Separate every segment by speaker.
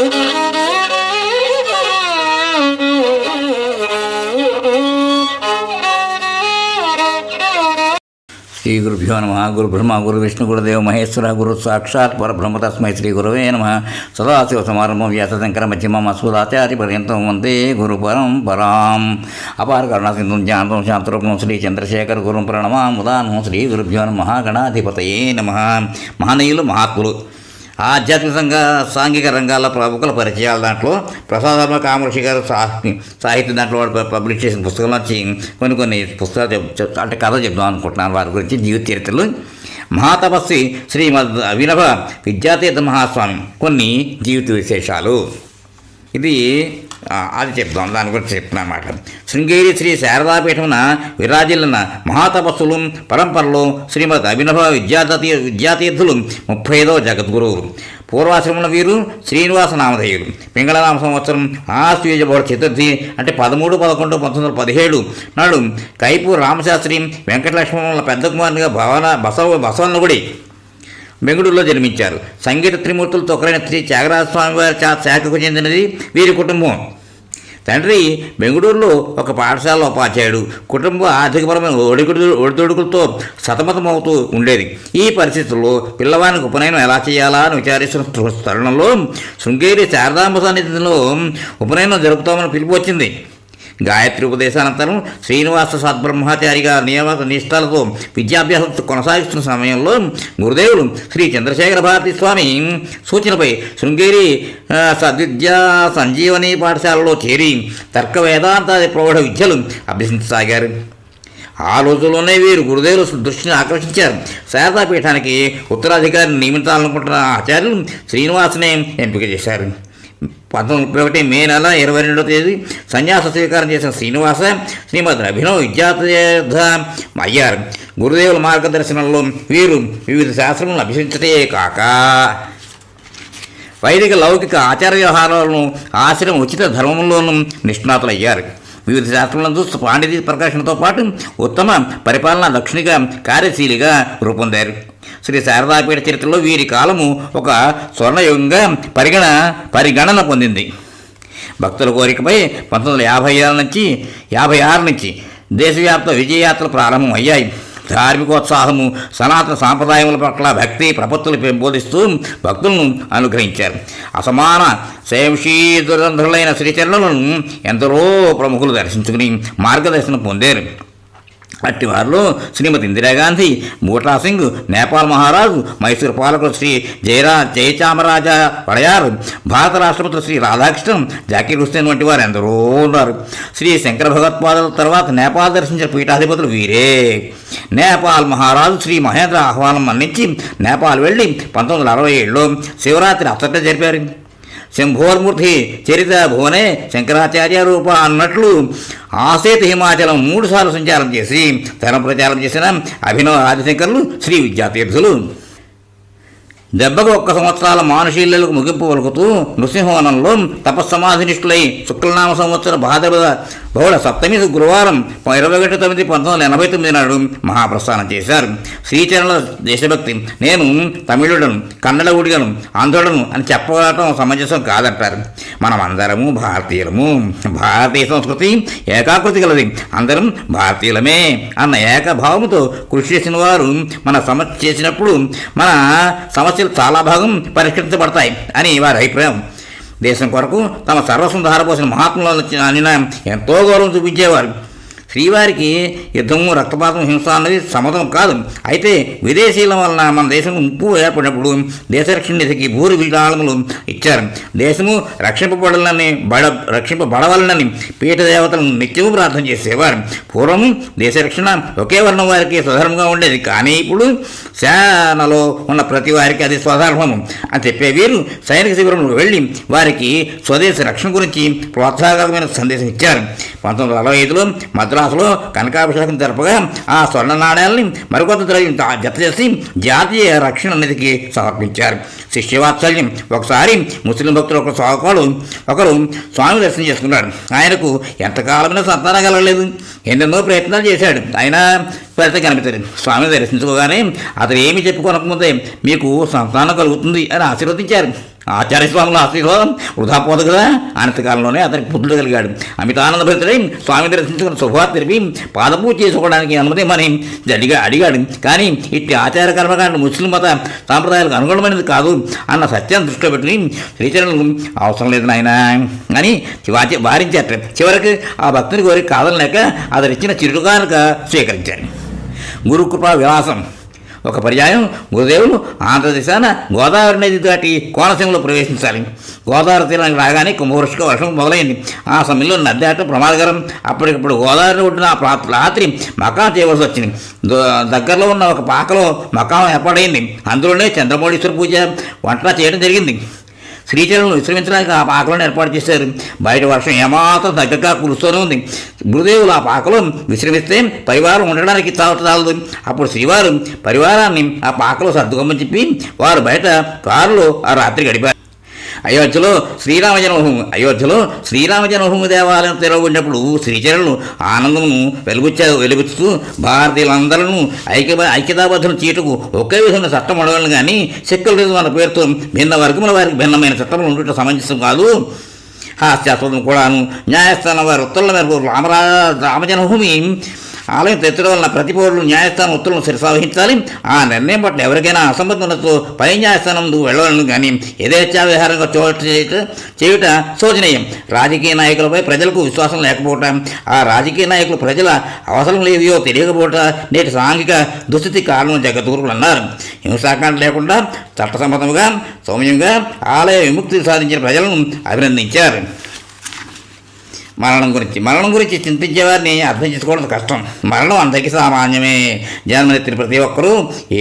Speaker 1: శ్రీ గురుభ్యో నమ. గురు బ్రహ్మ గురు విష్ణు గురుదేవ మహేశ్వర గురు సాక్షాత్ పరబ్రహ్మ తస్మై శ్రీ గురవే నమ. సదాశివ సమారంభం వ్యాసశంకర మధ్యమం అస్మదాచార్య పర్యంతం వందే గురు పరంపరాం. అపార కరుణా సింధుం జ్ఞానం శాంతరూపం శ్రీ చంద్రశేఖర గురుం ప్రణమాం ఉదానం. శ్రీ గురుభ్యో నమ. గణాధిపతయే నమ. మహనీయులు మహాత్ములు ఆధ్యాత్మికంగా సాంఘిక రంగాల ప్రముఖుల పరిచయాలు దాంట్లో ప్రసాదర్మ కామర్షి గారు సాహిత్యం దాంట్లో పబ్లిష్ చేసిన పుస్తకాలు వచ్చి కొన్ని పుస్తకాలు అంటే కథ చెప్దాం అనుకుంటున్నాను. వారి గురించి జీవిత చరిత్రలు. మహాతపస్వి శ్రీమద్ అభినవ విద్యాతీర్థ మహాస్వామి కొన్ని జీవిత విశేషాలు. ఇది అది చెప్దాం, దాని గురించి చెప్తున్నా మాట. శృంగేరి శ్రీ శారదాపీఠమున విరాజిల్లిన మహాతపస్సులు పరంపరలో శ్రీమద్ అభినవ విద్యాతీర్థులు 35వ జగద్గురువులు. పూర్వాశ్రమంలో వీరు శ్రీనివాస నామధేయులు. పింగళనామ సంవత్సరం ఆశ్వీజ బహుళ చతుర్థి అంటే 13-11-1917 నాడు కైపూర్ రామశాస్త్రి వెంకటలక్ష్మణుల పెద్ద కుమారునిగా బసవన్నగుడి బెంగళూరులో జన్మించారు. సంగీత త్రిమూర్తులతో ఒకరైన శ్రీ త్యాగరాజస్వామి వారి శాఖకు చెందినది వీరి కుటుంబం. తండ్రి బెంగళూరులో ఒక పాఠశాల ఉపాధ్యాయుడు. కుటుంబం ఆర్థికపరమైన ఒడిదుడుకులతో సతమతమవుతూ ఉండేది. ఈ పరిస్థితుల్లో పిల్లవానికి ఉపనయనం ఎలా చేయాలా అని విచారిస్తున్న తరుణంలో శృంగేరి శారదాంబ సన్నిధిలో ఉపనయనం జరుపుతామని పిలుపు వచ్చింది. గాయత్రి ఉపదేశానంతరం శ్రీనివాస సద్బ్రహ్మచారిగా నియమ నిష్ఠలతో విద్యాభ్యాసం కొనసాగిస్తున్న సమయంలో గురుదేవులు శ్రీ చంద్రశేఖర భారతీ స్వామి సూచనపై శృంగేరి సద్విద్యా సంజీవని పాఠశాలలో చేరి తర్క వేదాంతాది ప్రౌఢ విద్యలు అభ్యసించసాగారు. ఆ రోజుల్లోనే వీరు గురుదేవుల దృష్టిని ఆకర్షించారు. శారదాపీఠానికి ఉత్తరాధికారిని నియమించాలనుకుంటున్న ఆచార్యులు శ్రీనివాసనే ఎంపిక చేశారు. 1931 మే నెల 22వ తేదీ సన్యాస స్వీకారం చేసిన శ్రీనివాస శ్రీమద్ అభినవ విద్యాతీర్థ అయ్యారు. గురుదేవుల మార్గదర్శనంలో వీరు వివిధ శాస్త్రములను అభ్యసించటే కాక వైదిక లౌకిక ఆచార వ్యవహారాలను ఆశ్రమ ఉచిత ధర్మంలోనూ నిష్ణాతులయ్యారు. వివిధ శాస్త్రములందు పాండిత్య ప్రకాశనతో పాటు ఉత్తమ పరిపాలనా దక్షిణిగా కార్యశీలిగా రూపొందారు. శ్రీ శారదాపీఠ చరిత్రలో వీరి కాలము ఒక స్వర్ణయుగంగా పరిగణన పొందింది. భక్తుల కోరికపై 1956 నుంచి దేశవ్యాప్త విజయయాత్రలు ప్రారంభం అయ్యాయి. ధార్మికోత్సాహము సనాతన సాంప్రదాయముల పట్ల భక్తి ప్రపత్తులు పెంపొందిస్తూ భక్తులను అనుగ్రహించారు. అసమాన శైవశీధులైన శ్రీచరణులను ఎందరో ప్రముఖులు దర్శించుకుని మార్గదర్శనం పొందారు. అట్టి వారిలో శ్రీమతి ఇందిరాగాంధీ, బూటా సింగ్, నేపాల్ మహారాజు, మైసూరు పాలకులు శ్రీ జయచామరాజ వడయార్, భారత రాష్ట్రపతులు శ్రీ రాధాకృష్ణన్, జాకీర్ హుస్సేన్ వంటి వారు ఎందరో ఉన్నారు. శ్రీ శంకర భగవత్పాదుల తర్వాత నేపాల్ దర్శించిన పీఠాధిపతులు వీరే. నేపాల్ మహారాజు శ్రీ మహేంద్ర ఆహ్వానం మన్నించి నేపాల్ వెళ్ళి 1967లో శివరాత్రి అచ్చట జరిపారు. శంభోర్మూర్తి చరిత భువనే శంకరాచార్య రూప అన్నట్లు ఆసేత్ హిమాచలం 3 సార్లు సంచారం చేసి ధర్మ ప్రచారం చేసిన అభినవ ఆదిశంకరులు శ్రీ విద్యాతీర్థులు. దెబ్బకు 1 సంవత్సరాల మానుషీలకు ముగింపు పలుకుతూ నృసింహవనంలో తపస్సమాధినిష్ఠులై శుక్లనామ సంవత్సర భాద్రపద బహుళ సప్తమి గురువారం 21/9/1989 నాడు మహాప్రస్థానం చేశారు. శ్రీచరణ దేశభక్తి నేను తమిళుడను, కన్నడ ఊడిగను, ఆంధ్రుడను అని చెప్పడం సమంజసం కాదంటారు. మనమందరము భారతీయులము. భారతీయ సంస్కృతి ఏకాకృతి గలది. అందరం భారతీయులమే అన్న ఏకభావముతో కృషి చేసిన వారు మన సమస్య చేసినప్పుడు మన సమస్యలు చాలా భాగం పరిష్కరించబడతాయి అని వారి అభిప్రాయం. దేశం కొరకు తమ సర్వస్వం ధారపోసిన మహాత్ములను ఆయన ఎంతో గౌరవం చూపించేవారు. శ్రీవారికి యుద్ధము, రక్తపాతం, హింస అన్నది సమ్మతం కాదు. అయితే విదేశీయుల వలన మన దేశం ముప్పు ఏర్పడినప్పుడు దేశరక్షణ నిధికి భూరి విరాళములు ఇచ్చారు. దేశము రక్షింపబడవలనని పీఠ దేవతలను నిత్యము ప్రార్థన చేసేవారు. పూర్వము దేశరక్షణ ఒకే వర్ణం వారికి స్వధర్మంగా ఉండేది. కానీ ఇప్పుడు సేనలో ఉన్న ప్రతి వారికి అది స్వధర్మము అని చెప్పే వీరు సైనిక శిబిరంలో వెళ్ళి వారికి స్వదేశ రక్షణ గురించి ప్రోత్సాహకరమైన సందేశం ఇచ్చారు. 1945లో మద్రాసులో కనకాభిషేకం జరపగా ఆ స్వర్ణ నాణ్యాలని మరికొంత ద్రవ్యం జత చేసి జాతీయ రక్షణ నిధికి సమర్పించారు. శిష్యవాత్సల్యం. ఒకసారి ముస్లిం భక్తులు ఒకరు స్వామి దర్శనం చేసుకున్నాడు. ఆయనకు ఎంతకాలమైనా సంతానం కలగలేదు. ఎన్నెన్నో ప్రయత్నాలు చేశాడు. ఆయన ఫలితం కనిపించలేదు. స్వామిని దర్శించుకోగానే అతను ఏమి చెప్పుకోనకపోతే మీకు సంతానం కలుగుతుంది అని ఆశీర్వదించారు. ఆచార్యస్వాముల ఆశీర్వాదం వృధా పోదు కదా. అనంతకాలంలోనే అతనికి పుత్రుడు కలిగాడు. అమితానందభరితుడై స్వామి దర్శించుకున్న శుభార్త తెలిపి పాదపూజ చేసుకోవడానికి అనుమతి ఇమ్మని అడిగాడు. కానీ ఇట్టి ఆచార కర్మకాండ ముస్లిం మత సాంప్రదాయాలకు అనుగుణమైనది కాదు అన్న సత్యాన్ని దృష్టిలో పెట్టుకుని శ్రీచరణులు అవసరం లేదు నాయన అని వారించారట. చివరికి ఆ భక్తుని కోరి కాదనలేక అతనిచ్చిన చిరుకానుక స్వీకరించారు. గురుకృపా విలాసం. ఒక పర్యాయం గురుదేవులు ఆంధ్రదేశాన గోదావరి నది దాటి కోనసీమలో ప్రవేశించాలి. గోదావరి తీరానికి రాగానే కుంభవృష్టిక వర్షం మొదలైంది. ఆ సమయంలో నది దాటం ప్రమాదకరం. అప్పటికప్పుడు గోదావరి ఒడ్డున రాత్రి మకాం చేయవలసి వచ్చింది. దగ్గరలో ఉన్న ఒక పాకలో మకాం ఏర్పాటైంది. అందులోనే చంద్రమౌళీశ్వర పూజ వంట చేయడం జరిగింది. శ్రీచరణులు విశ్రమించడానికి ఆ పాకలను ఏర్పాటు చేశారు. బయట వర్షం ఏమాత్రం తగ్గగా కురుస్తూనే ఉంది. గురుదేవులు ఆ పాకలో విశ్రమిస్తే పరివారం ఉండడానికి చాలదు. అప్పుడు శ్రీవారు పరివారాన్ని ఆ పాకలో సర్దుకోమని చెప్పి వారు బయట కారులో ఆ రాత్రి గడిపారు. అయోధ్యలో శ్రీరామ జన్మభూమి దేవాలయం తెరవబడినప్పుడు శ్రీచరణులు ఆనందమును వెలుగుతూ భారతీయులందరూ ఐక్యతాబద్ధులు చీటుకు ఒకే విధమైన చట్టం అడగాలని కానీ సెక్యులరిజం అన్న పేరుతో భిన్న వర్గముల వారికి భిన్నమైన చట్టములు ఉండటం సమంజసం కాదు. హాస్యాస్పదం కూడాను. న్యాయస్థానం వారి ఉత్తర్వుల మేరకు రామజన్మభూమి ఆలయం తెచ్చడం వలన ప్రతి పౌరులు న్యాయస్థానం ఉత్తర్వులను శిరసావహించాలి. ఆ నిర్ణయం పట్ల ఎవరికైనా అసమ్మతి ఉన్నతో పై న్యాయస్థానం వెళ్ళాలని కానీ యథేచ్ఛా విహారంగా చేయుట శోచనీయం. రాజకీయ నాయకులపై ప్రజలకు విశ్వాసం లేకపోవటం, ఆ రాజకీయ నాయకులు ప్రజల అవసరం లేవియో తెలియకపోవటం నేటి సాంఘిక దుస్థితి కారణం జగద్గురువులు అన్నారు. హింసాకాండ లేకుండా చట్టసమ్మతంగా సౌమ్యంగా ఆలయ విముక్తి సాధించిన ప్రజలను అభినందించారు. మరణం గురించి చింతించేవారిని అర్థం చేసుకోవడం కష్టం. మరణం అందరికీ సామాన్యమే. జన్మనెత్తిన ప్రతి ఒక్కరూ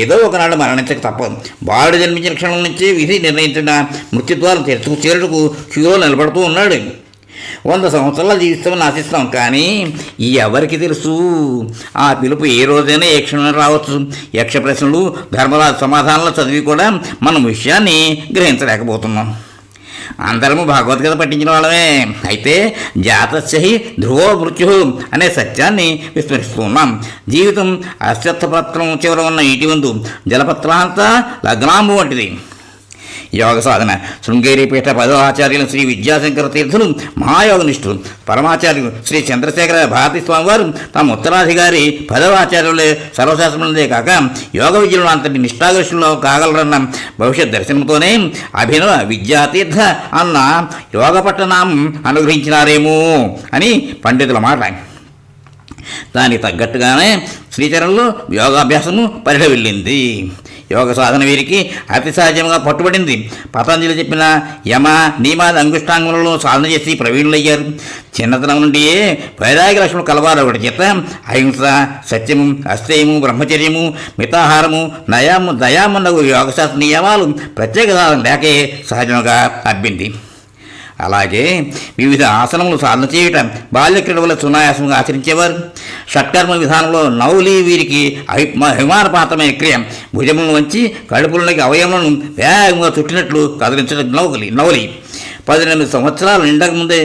Speaker 1: ఏదో ఒకనాడు మరణించక తప్పదు. బాలుడు జన్మించిన క్షణం నుంచి విధి నిర్ణయించిన మృత్యుద్వారం చేరుటకు క్యూలో నిలబడుతూ ఉన్నాడు. 100 సంవత్సరాలు జీవిస్తామని ఆశిస్తాం. కానీ ఎవరికి తెలుసు ఆ పిలుపు ఏ రోజైనా ఏ క్షణం రావచ్చు. యక్ష ప్రశ్నలు ధర్మరాజు సమాధానాలు చదివి కూడా మనం విషయాన్ని గ్రహించలేకపోతున్నాం. అందరము భగవద్గీత పట్టించిన వాళ్ళమే. అయితే జాతస్య ధ్రువో మృత్యు అనే సత్యాన్ని విస్మరిస్తున్నాం. జీవితం అశ్వత్థపత్రం చివర ఉన్న ఇటీవందు జలపత్రాంత లగ్నాంబు వంటిది. యోగ సాధన. శృంగేరి పీఠ 10వ ఆచార్యులు శ్రీ విద్యాశంకర తీర్థులు మహాయోగనిష్ఠులు. పరమాచార్యులు శ్రీ చంద్రశేఖర భారతీ స్వామి వారు తమ ఉత్తరాధికారి 10వ ఆచార్యులే సర్వశాస్త్రములదే కాక యోగ విద్యలో అంతటి నిష్ఠాగృష్ఠుల్లో కాగలరన్న భవిష్యత్ దర్శనంతోనే అభినవ విద్యాతీర్థ అన్న యోగ పట్టణం అనుగ్రహించినారేమో అని పండితుల మాట. దానికి తగ్గట్టుగానే శ్రీచరణలో యోగాభ్యాసము పరిఢవిల్లింది. యోగ సాధన వీరికి అతి సహజంగా పట్టుబడింది. పతంజలి చెప్పిన యమ నియమాది అంగుష్టాంగములలో సాధన చేసి ప్రవీణులయ్యారు. చిన్నతనం నుండియే వైరాగ్య లక్ష్మణులు కలవారు. ఒకటి చేత అహింస, సత్యము, అస్థేయము, బ్రహ్మచర్యము, మితాహారము, దయామున్నగు యోగశాస్త్ర నియమాలు ప్రత్యేక సాధన లేకే సహజంగా అబ్బింది. అలాగే వివిధ ఆసనములు సాధన చేయటం బాల్యక్రీడ వల్ల సునాయాసంగా ఆచరించేవారు. షట్కర్మ విధానంలో నౌలి వీరికి అభిమానపాత్రమైన క్రియ. భుజములను వంచి కడుపులోకి అవయములను వేగంగా చుట్టినట్లు కదిలించడం నౌలి. 18 సంవత్సరాలు నిండకముందే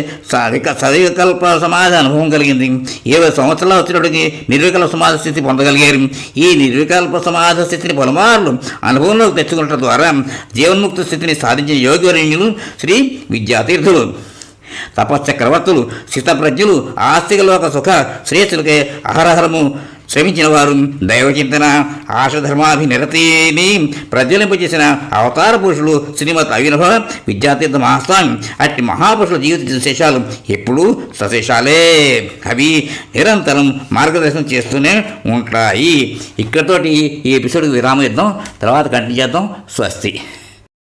Speaker 1: సవికల్ప సమాధి అనుభవం కలిగింది. 20 సంవత్సరాలు వచ్చినప్పటికీ నిర్వికల్ప సమాధి స్థితి పొందగలిగారు. ఈ నిర్వికల్ప సమాధి స్థితిని పలుమార్లు అనుభవంలోకి తెచ్చుకోవడం ద్వారా జీవన్ముక్త స్థితిని సాధించిన యోగివర్యులు శ్రీ విద్యాతీర్థులు. తపశ్చక్రవర్తులు, స్థితప్రజ్ఞులు, ఆస్తికలోక సుఖ శ్రేష్ఠులకే అహరహరము శ్రమించిన వారు. దైవచింతన ఆశధర్మాభినిరతిని ప్రజ్వలింపజేసిన అవతార పురుషులు శ్రీమద్ అవినభ విద్యాతీర్థ మహాస్వామి. అట్టి మహాపురుషుల జీవిత విశేషాలు ఎప్పుడూ సశేషాలే. అవి నిరంతరం మార్గదర్శనం చేస్తూనే ఉంటాయి. ఇక్కడితోటి ఈ ఎపిసోడ్కి విరామం ఇద్దాం. తర్వాత కంటిన్యూ చేద్దాం. స్వస్తి.